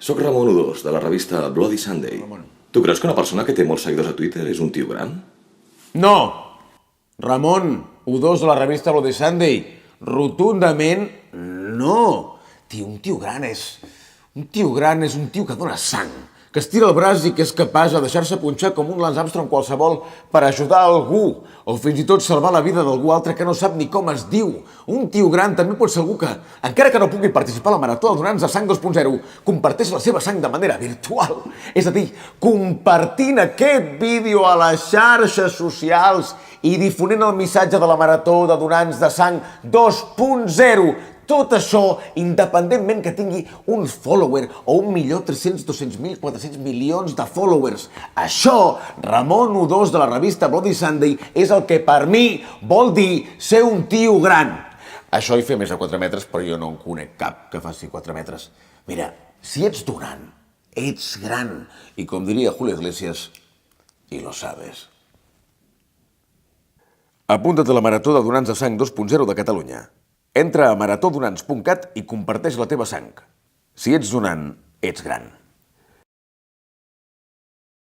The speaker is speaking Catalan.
Soc Ramon Udós, de la revista Bloody Sunday. Tu creus que una persona que té molts seguidors a Twitter és un tio gran? No! Ramon Udós de la revista Bloody Sunday, rotundament no! Un tio gran és un tio que dona sang, que estira el braç i que és capaç de deixar-se punxar com un Lance Armstrong qualsevol per ajudar algú, o fins i tot salvar la vida d'algú altre que no sap ni com es diu. Un tio gran també pot ser algú que, encara que no pugui participar a la Marató de Donants de Sang 2.0, comparteix la seva sang de manera virtual. És a dir, compartint aquest vídeo a les xarxes socials i difonent el missatge de la Marató de Donants de Sang 2.0. Tot això, independentment que tingui un follower o 1.300.000, 400 milions de followers. Això, Ramon Udós de la revista Bloody Sunday, és el que per mi vol dir ser un tio gran. Això hi fer més de 4 metres, però jo no en conec cap que faci 4 metres. Mira, si ets donant, ets gran. I com diria Julio Iglesias, y lo sabes. Apunta't a la Marató de Donants de Sang 2.0 de Catalunya. Entra a maratodonants.cat i comparteix la teva sang. Si ets donant, ets gran.